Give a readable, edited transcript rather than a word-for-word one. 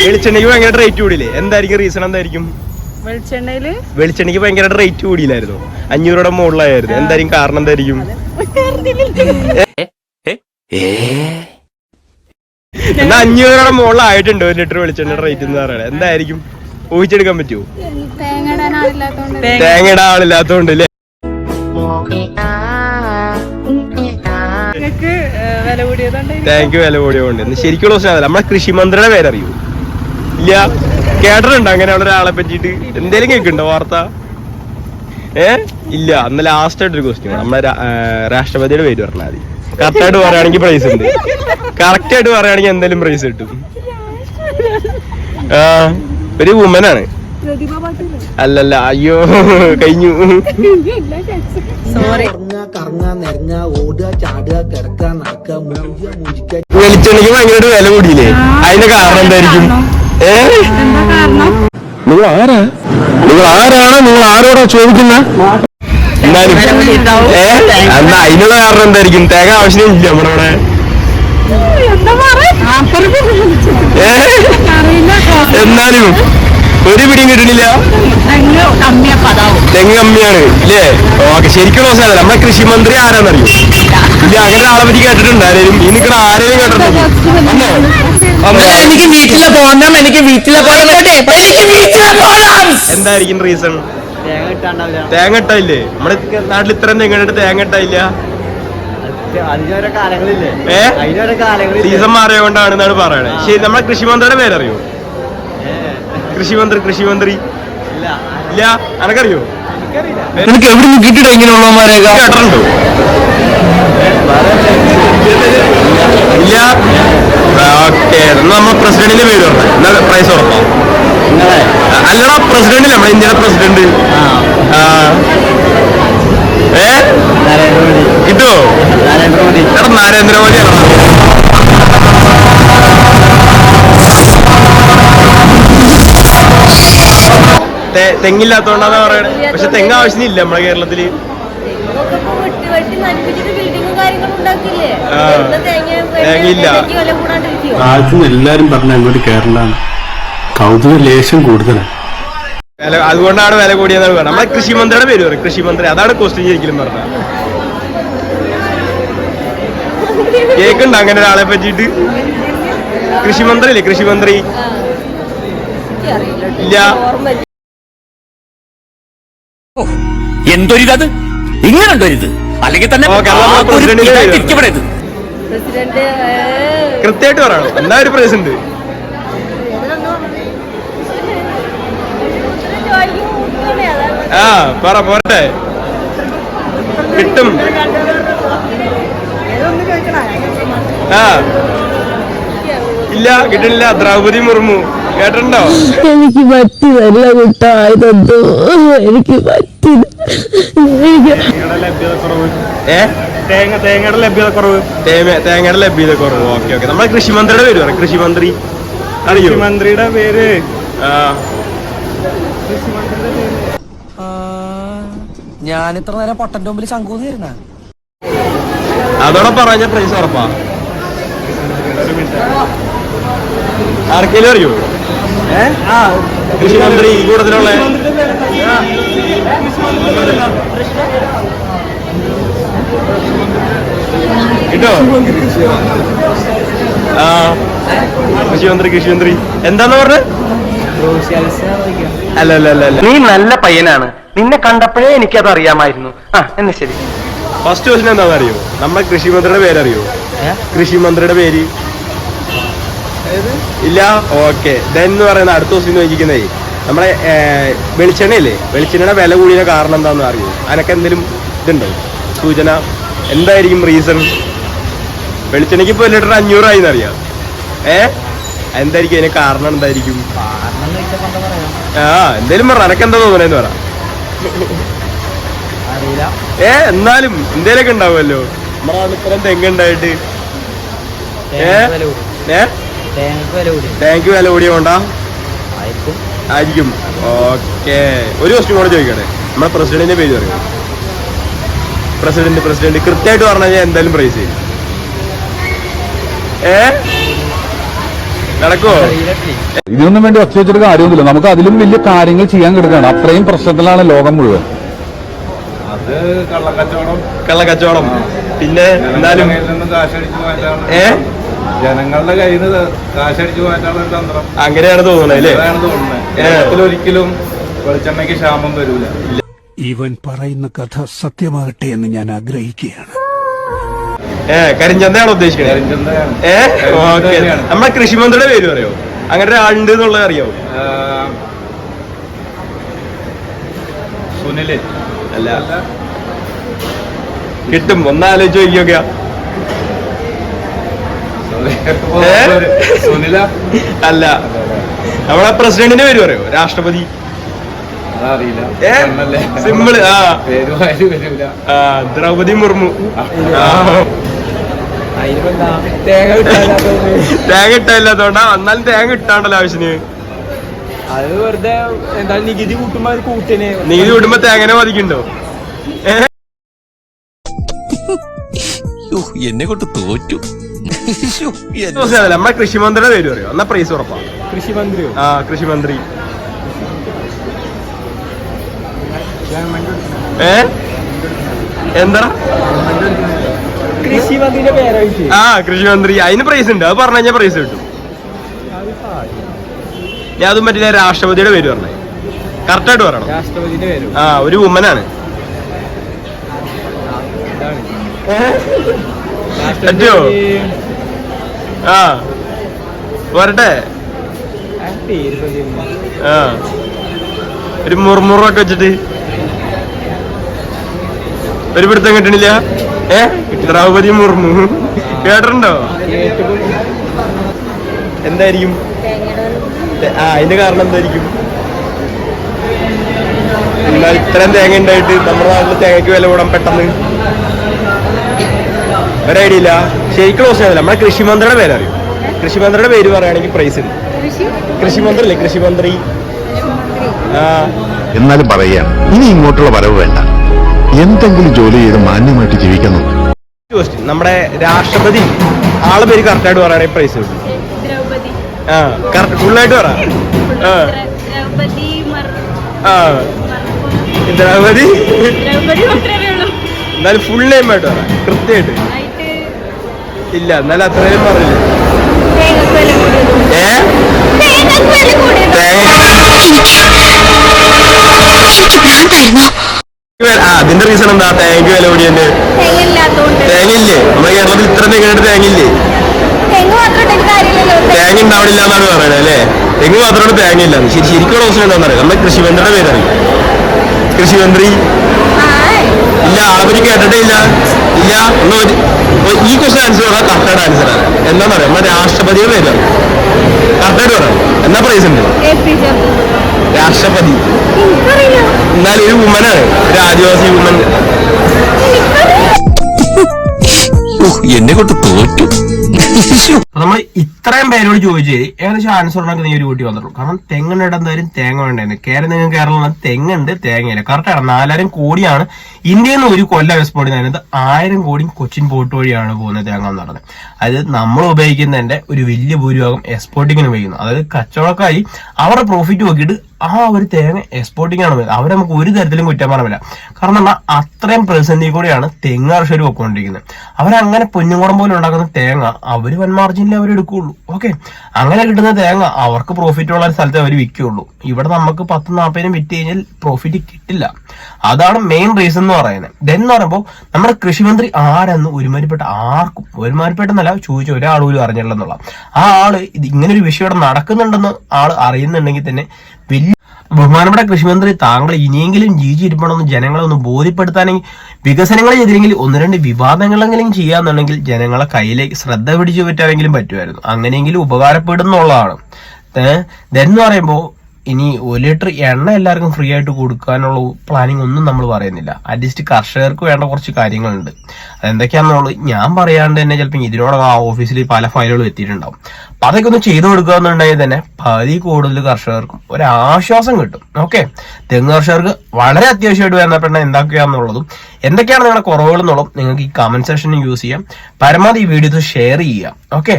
വെളിച്ചെണ്ണയ്ക്ക് ഭയങ്കര റേറ്റ് കൂടിയില്ലേ? എന്തായിരിക്കും റീസൺ? എന്തായിരിക്കും? വെളിച്ചെണ്ണയ്ക്ക് ഭയങ്കര റേറ്റ് കൂടിയില്ലായിരുന്നു, 500 രൂപയുടെ മുകളിലായിരുന്നു. എന്തായിരിക്കും കാരണം? എന്തായിരിക്കും? എന്നാ 500 രൂപയുടെ മുകളിലായിട്ടുണ്ട് 1 ലിറ്റർ വെളിച്ചെണ്ണയുടെ റേറ്റ് എന്ന് പറയുന്നത്. എന്തായിരിക്കും? ഊഹിച്ചെടുക്കാൻ പറ്റുമോ? തേങ്ങ ഇടാൻ ആളില്ലാത്തോണ്ട് അല്ലേ? തേങ്ങക്ക് വില കൂടിയോണ്ട്. ശരിക്കുള്ള പ്രശ്നം അതല്ല. നമ്മളെ കൃഷിമന്ത്രിയുടെ പേരറിയൂ? ഇല്ല. കേട്ടിട്ടുണ്ടോ അങ്ങനെയുള്ള ഒരാളെ പറ്റിയിട്ട്? എന്തേലും കേൾക്കുന്നുണ്ടോ വാർത്ത? ഇല്ല. അന്ന് ലാസ്റ്റ് ആയിട്ടൊരു ക്വസ്റ്റ്യൻ, നമ്മളെ രാഷ്ട്രപതിയുടെ പേര് പറഞ്ഞാൽ മതി. കറക്റ്റായിട്ട് പറയുകയാണെങ്കിൽ പ്രൈസ് ഉണ്ട്. കറക്റ്റ് ആയിട്ട് പറയുകയാണെങ്കിൽ എന്തായാലും പ്രൈസ് കിട്ടും. ഒരു വുമനാണ്. അല്ലല്ല, അയ്യോ കഴിഞ്ഞു. വെളിച്ചെണ്ണയ്ക്ക് ഭയങ്കര വില കൂടിയില്ലേ? അതിന്റെ കാരണം എന്തായിരിക്കും? നിങ്ങൾ ആരാണ്? നിങ്ങൾ ആരോടാ ചോദിക്കുന്ന? എന്നാലും എന്നാ അതിനുള്ള കാരണം എന്തായിരിക്കും? തേങ്ങ ആവശ്യമില്ല നമ്മുടെ ഇവിടെ. എന്നാലും ഒരു പിടിയും കിട്ടണില്ല. തെങ്ങ് കമ്മിയാണ് ഇല്ലേ? ഓക്കെ. ശരിക്കും പ്രശ്നമല്ല. നമ്മളെ കൃഷിമന്ത്രി ആരാന്നറിയോ? ഇല്ല. അങ്ങനെ ആളെ പറ്റി കേട്ടിട്ടുണ്ട് ആരെയും? ഈ നിൽക്കുന്ന ആരെയും കേട്ടിട്ടുണ്ടോ? എനിക്ക് വീട്ടിലെ പോകണം, എനിക്ക് വീട്ടിലെ പോകണം. എന്തായിരിക്കും റീസൺ? തേങ്ങ ഇട്ടായില്ലേ? നമ്മുടെ നാട്ടിൽ ഇത്രയും തെങ്ങ് ഇട്ടിട്ട് തേങ്ങ ഇട്ടായില്ല. സീസൺ മാറിയോണ്ടാണെന്നാണ് പറയണത്. ശരി, നമ്മളെ കൃഷിമന്ത്രിയുടെ പേരറിയോ? കൃഷിമന്ത്രി ഇല്ല. അനക്കറിയോ? എനിക്ക് എവിടെ നിന്ന് കിട്ടിയിട്ട് ഇങ്ങനെയുള്ളവന്മാരെ കേട്ടിട്ടുണ്ടോ? ഇല്ല. ഓക്കെ. നമ്മൾ പ്രസിഡന്റിന്റെ പേര് പറഞ്ഞു. എന്നാ പ്രൈസ് ഉറപ്പാ? അല്ലടാ, പ്രസിഡന്റ്, നമ്മുടെ ഇന്ത്യയുടെ പ്രസിഡന്റ്. കിട്ടുമോ? എടാ, നരേന്ദ്രമോദി ആണോ? തെങ്ങില്ലാത്തോണ്ടാന്ന് പറയണേ. പക്ഷെ തെങ്ങ് ആവശ്യമില്ല നമ്മുടെ കേരളത്തില്. തേങ്ങയില്ല. എല്ലാരും പറഞ്ഞ അങ്ങോട്ട് കേരളമാണ്. കൗതുക ലേശം കൂടുതലാണ്. അതുകൊണ്ടാണ് വില കൂടിയെന്നാണ് പറഞ്ഞത്. നമ്മളെ കൃഷിമന്ത്രിയുടെ പേര് പറയും. കൃഷിമന്ത്രി, അതാണ് ക്വസ്റ്റ്യൻ ശരിക്കും പറഞ്ഞ. കേക്കുണ്ടോ അങ്ങനെ ഒരാളെ പറ്റിയിട്ട്? കൃഷിമന്ത്രി ഇല്ലേ? കൃഷിമന്ത്രി ഇല്ല. എന്തൊരിത്? ഇങ്ങനെണ്ടൊരിത്? അല്ലെങ്കിൽ തന്നെ കൃത്യമായിട്ട് പറയണം. എന്താ ഒരു പ്രൈസ് ഉണ്ട്? പോരട്ടെ, കിട്ടും. ഇല്ല, കിട്ടണില്ല. ദ്രൗപതി മുർമു കേട്ടിട്ടുണ്ടോ? എനിക്ക് പറ്റിയതല്ല കിട്ടായതോ, എനിക്ക് പറ്റില്ല. തേങ്ങയുടെ ലഭ്യത കുറവ്. ഓക്കെ. നമ്മളെ കൃഷിമന്ത്രിയുടെ പേര് പറയും. കൃഷിമന്ത്രി അറിയോ? മന്ത്രിയുടെ പേര് ഞാൻ ഇത്ര നേരം പൊട്ടന്റെ മുമ്പിൽ ശങ്കൂന്ന് തരുന്ന. അതോടെ പറഞ്ഞ പ്രൈസ് ഉറപ്പാ. ആർക്കെങ്കിലും അറിയോ? കൃഷിമന്ത്രി കൂടുതലുള്ള കിട്ടോ? കൃഷിമന്ത്രി എന്താന്ന് പറഞ്ഞ? അല്ല, നീ നല്ല പയ്യനാണ്. നിന്നെ കണ്ടപ്പോഴേ എനിക്കത് അറിയാമായിരുന്നു. എന്നാ ശരി. ഫസ്റ്റ് ക്വസ്റ്റ്യൻ എന്താണെന്ന് അറിയോ? നമ്മുടെ കൃഷിമന്ത്രിയുടെ പേരറിയോ? കൃഷിമന്ത്രിയുടെ പേര് ഇല്ല. ഓക്കെ. ദെൻ എന്ന് പറയുന്ന അടുത്ത ക്വസ്റ്റ്യൻ ചോദിക്കുന്നേ, നമ്മളെ വെളിച്ചെണ്ണയില്ലേ? വെളിച്ചെണ്ണയുടെ വില കൂടിയ കാരണം എന്താണെന്ന് അറിയോ? അതിനൊക്കെ എന്തെങ്കിലും ഇതുണ്ടോ സൂചന? എന്തായിരിക്കും റീസൺ? വെളിച്ചെണ്ണയ്ക്ക് ഇപ്പോൾ 1 ലിറ്റർ 500 ആയി എന്നറിയാം. എന്തായിരിക്കും അതിന് കാരണം? എന്തായിരിക്കും? എന്തേലും പറ. എനക്ക് എന്താ തോന്നണേന്ന് പറ. എന്നാലും എന്തേലൊക്കെ ഉണ്ടാവുമല്ലോ. നമ്മുടെ ഇത്രയും തെങ്ങുണ്ടായിട്ട് തേങ്ങക്ക് വില കൂടിയോണ്ടാ ആയിരിക്കും. ഓക്കെ. ഒരു ക്വസ്റ്റ്യൻ കൂടെ ചോദിക്കണേ. നമ്മളെ പ്രസിഡന്റിന്റെ പേര് പറയും. പ്രസിഡന്റ് കൃത്യമായിട്ട് പറഞ്ഞു കഴിഞ്ഞാൽ എന്തായാലും പ്രൈസ് ചെയ്യും. നടക്കുവോ? ഇതിനൊന്നും വേണ്ടി ഒച്ച വെച്ചിട്ട് കാര്യമൊന്നുമില്ല. നമുക്ക് അതിലും വലിയ കാര്യങ്ങൾ ചെയ്യാൻ കിടക്കുകയാണ്. അത്രയും പ്രശ്നത്തിലാണ് ലോകം മുഴുവൻ. അത് കള്ളക്കച്ചവടം. പിന്നെ എന്നാലും ജനങ്ങളുടെ കയ്യിൽ നിന്ന് കാശടിച്ചു മാറ്റാനുള്ള ഒരു തന്ത്രം അങ്ങനെയാണ് തോന്നുന്നത് അല്ലേ? ഒരിക്കലും വെളിച്ചെണ്ണയ്ക്ക് ക്ഷാമം വരൂല. ഇവൻ പറയുന്ന കഥ സത്യമാകട്ടെ എന്ന് ഞാൻ ആഗ്രഹിക്കുകയാണ്. കരിഞ്ചന്തയാണ് ഉദ്ദേശിക്കുന്നത്. ഓക്കെ. നമ്മളെ കൃഷിമന്ത്രിയുടെ പേര് പറയോ? അങ്ങനെ ഒരാളുണ്ട് എന്നുള്ളത് അറിയാവോ? സുനില് അല്ല, കിട്ടും. ഒന്നാലോചിച്ച് നോക്കിയൊക്കെ. സുനില അല്ല, നമ്മളെ പ്രസിഡന്റിന്റെ പേര് പറയോ? രാഷ്ട്രപതി. സിമ്പിള്. ദ്രൗപതി മുർമു. തേങ്ങ ഇട്ടില്ലാത്തോണ്ടാ. എന്നാലും തേങ്ങ ഇട്ടാണ്ടല്ലോ ആവശ്യത്തിന്. അത് വെറുതെ എന്താ നികുതി കൂട്ടുമ്പോ കൂട്ടിന് നികുതി കൂട്ടുമ്പോ തേങ്ങനെ മതിക്കുണ്ടോ? എന്നെ കൊണ്ട് തോറ്റു. നമ്മളെ കൃഷിമന്ത്രിയുടെ പേര് പറയോ? എന്നാ പ്രൈസ് ഉറപ്പാ. കൃഷിമന്ത്രിയോ? കൃഷിമന്ത്രി. എന്താ കൃഷിമന്ത്രിയുടെ പേരായിട്ട്? കൃഷിമന്ത്രി. അതിന് പ്രൈസ് ഉണ്ട്. അത് പറഞ്ഞു കഴിഞ്ഞാൽ പ്രൈസ് കിട്ടും. ഞാൻ അതും പറ്റില്ല. രാഷ്ട്രപതിയുടെ പേര് പറഞ്ഞേ. കറക്റ്റായിട്ട് പറയണം. രാഷ്ട്രപതിയുടെ പേര്? ഒരു വുമനാണ്. പറ്റുമോ? വരട്ടെ. ഒരു മുറുമുറൊക്കെ വെച്ചിട്ട് ഒരു പിടുത്തം കിട്ടണില്ല. ദ്രൗപതി മുർമു കേട്ടിട്ടുണ്ടോ? എന്തായിരിക്കും അതിന്റെ കാരണം? എന്തായിരിക്കും? എന്നാൽ ഇത്രയും തേങ്ങ ഉണ്ടായിട്ട് നമ്മുടെ നാട്ടിൽ തേങ്ങയ്ക്ക് വില കൂടാൻ പെട്ടെന്ന് ഒരു ഐഡിയ ഇല്ല. ശരിക്കും ക്ലോസ് ചെയ്തില്ല. നമ്മുടെ കൃഷിമന്ത്രിയുടെ പേര് അറിയും. കൃഷിമന്ത്രിയുടെ പേര് പറയുകയാണെങ്കിൽ പ്രൈസ് ഉണ്ട്. കൃഷിമന്ത്രി അല്ലേ? കൃഷിമന്ത്രി. എന്നാലും പറയാം, ഇനി ഇങ്ങോട്ടുള്ള വരവ് വേണ്ട. എന്തെങ്കിലും ജോലി ചെയ്ത് മാന്യമായിട്ട് ജീവിക്കുന്നു. നമ്മുടെ രാഷ്ട്രപതി ആളെ പേര് കറക്റ്റായിട്ട് പറയുകയാണെങ്കിൽ പ്രൈസ് കിട്ടും. കറക്റ്റ് ഫുള്ളായിട്ട് പറ. ദ്രൗപതി. എന്നാലും ഫുൾ നെയിം ആയിട്ട് പറ, കൃത്യമായിട്ട്. ഇല്ല, എന്നാലും അത്രയും പറഞ്ഞില്ല. അതിന്റെ റീസൺ എന്താ? തേങ്ങ വില കൂടിയതിന്റെ. തേങ്ങയില്ലേ? നമ്മുടെ കേരളത്തിൽ ഇത്ര തേങ്ങ തേങ്ങയില്ലേ? തേങ്ങ ഉണ്ടാവില്ല എന്നാണ് പറയുന്നത് അല്ലേ? തെങ്ങ് മാത്രമാണ് തേങ്ങ ഇല്ല. ശരിക്കും പ്രശ്നം എന്താണെന്ന് അറിയാം. നമ്മുടെ കൃഷിമന്ത്രിയുടെ പേരറിയും. കൃഷിമന്ത്രി ഇല്ല. ആളെ പറ്റി കേട്ടിട്ടേ ഇല്ല. ഇല്ല. ഈ ക്വസ്റ്റ്യൻ ആൻസർ പറയാം. കറക്റ്റായിട്ട് ആൻസറാണ്. എന്താണെന്ന് അറിയാം. നമ്മുടെ രാഷ്ട്രപതിയുടെ പേരാണ്. കറക്റ്റായിട്ട് പറയാം. എന്നാ പ്രൈസ് ഉണ്ട്. രാഷ്ട്രപതി. എന്നാൽ ഒരു വുമനാണ്. ഒരു ആദിവാസി വുമൻ. എന്നെ കൊണ്ട് തോറ്റു. നമ്മൾ ഇത്രയും പേരോട് ചോദിച്ചു ഏകദേശം ആൻസർ ഉണ്ടെങ്കിൽ നീ ഒരു കൂട്ടി വന്നിട്ടുള്ളൂ. കാരണം തെങ്ങിനിടം എന്തായാലും തേങ്ങ വേണ്ടായിരുന്നു. കേരളം തെങ്ങുണ്ട്, തേങ്ങയില്ല. കറക്റ്റാണ്. 4000 കോടിയാണ് ഇന്ത്യയിൽ നിന്ന് ഒരു കൊല്ലം എക്സ്പോർട്ട് ചെയ്യുന്നത്. 1000 കോടി കൊച്ചിൻ പോർട്ട് വഴിയാണ് പോകുന്നത് തേങ്ങ എന്ന് പറഞ്ഞത്. അതായത് നമ്മൾ ഉപയോഗിക്കുന്നതിന്റെ ഒരു വലിയ ഭൂരിഭാഗം എക്സ്പോർട്ടിങ്ങിന് ഉപയോഗിക്കുന്നു. അതായത് കച്ചവടക്കാരി അവരുടെ പ്രോഫിറ്റ് നോക്കിയിട്ട് ഒരു തേങ്ങ എക്സ്പോർട്ടിംഗ് ആണ്. അവരെ നമുക്ക് ഒരു തരത്തിലും കുറ്റം പറയാൻ. കാരണം എന്നാൽ അത്രയും പ്രതിസന്ധി കൂടെയാണ് തെങ്ങ് കർഷകർ വെക്കൊണ്ടിരിക്കുന്നത്. അവരങ്ങനെ പൊന്നുകുളം പോലെ ഉണ്ടാക്കുന്ന തേങ്ങ അവര് വൻ മാർജിനിൽ അവർ എടുക്കുകയുള്ളൂ. ഓക്കെ, അങ്ങനെ കിട്ടുന്ന തേങ്ങ അവർക്ക് പ്രോഫിറ്റ് ഉള്ള ഒരു സ്ഥലത്ത് അവർ വിൽക്കുകയുള്ളൂ. ഇവിടെ നമുക്ക് 10-40 വിറ്റ് കഴിഞ്ഞാൽ പ്രോഫിറ്റ് കിട്ടില്ല. അതാണ് മെയിൻ റീസൺ എന്ന് പറയുന്നത്. ദെൻ എന്ന് പറയുമ്പോൾ നമ്മുടെ കൃഷിമന്ത്രി ആരെന്ന് ഒരുമാതിരിപ്പെട്ട ആർക്കും ഒരുമാതിരിപ്പെട്ടെന്നല്ല ചോദിച്ച ഒരാൾ പോലും അറിഞ്ഞില്ലെന്നുള്ള. ആ ആള് ഇത് ഇങ്ങനൊരു വിഷയം ഇവിടെ നടക്കുന്നുണ്ടെന്ന് ആള് അറിയുന്നുണ്ടെങ്കിൽ തന്നെ വലിയ ബഹുമാനപ്പെട്ട കൃഷിമന്ത്രി, താങ്കൾ ഇനിയെങ്കിലും ജീവിച്ചിരിപ്പണമെന്ന് ജനങ്ങളെ ഒന്ന് ബോധ്യപ്പെടുത്താനെങ്കിൽ വികസനങ്ങൾ ചെയ്തില്ലെങ്കിൽ 1-2 വിവാദങ്ങളെങ്കിലും ചെയ്യാന്നുണ്ടെങ്കിൽ ജനങ്ങളെ കയ്യിലേക്ക് ശ്രദ്ധ പിടിച്ചു പറ്റാനെങ്കിലും പറ്റുമായിരുന്നു. അങ്ങനെയെങ്കിലും ഉപകാരപ്പെടുന്നുള്ളതാണ്. എന്ന് പറയുമ്പോൾ ഇനി 1 ലിറ്റർ എണ്ണ എല്ലാവർക്കും ഫ്രീ ആയിട്ട് കൊടുക്കാനുള്ള പ്ലാനിങ് ഒന്നും നമ്മൾ പറയുന്നില്ല. അറ്റ്ലീസ്റ്റ് കർഷകർക്ക് വേണ്ട കുറച്ച് കാര്യങ്ങളുണ്ട്. അതെന്തൊക്കെയാണെന്നുള്ളത് ഞാൻ പറയാണ്ട് തന്നെ ചിലപ്പോൾ ഇതിനോടൊക്കെ ആ ഓഫീസിൽ പല ഫയലുകളും എത്തിയിട്ടുണ്ടാവും. അപ്പൊ അതൊക്കെ ഒന്ന് ചെയ്തു കൊടുക്കുകയെന്നുണ്ടെങ്കിൽ തന്നെ പകുതി കൂടുതൽ കർഷകർക്കും ഒരാശ്വാസം കിട്ടും. ഓക്കെ, തെങ്ങ് കർഷകർക്ക് വളരെ അത്യാവശ്യമായിട്ട് ബന്ധപ്പെട്ട എന്തൊക്കെയാണെന്നുള്ളതും എന്തൊക്കെയാണ് നിങ്ങളുടെ കുറവുകൾ എന്നുള്ളതും നിങ്ങൾക്ക് ഈ കമന്റ് സെക്ഷനിൽ യൂസ് ചെയ്യാം. പരമാവധി ഈ വീഡിയോസ് ഷെയർ ചെയ്യാം. ഓക്കെ.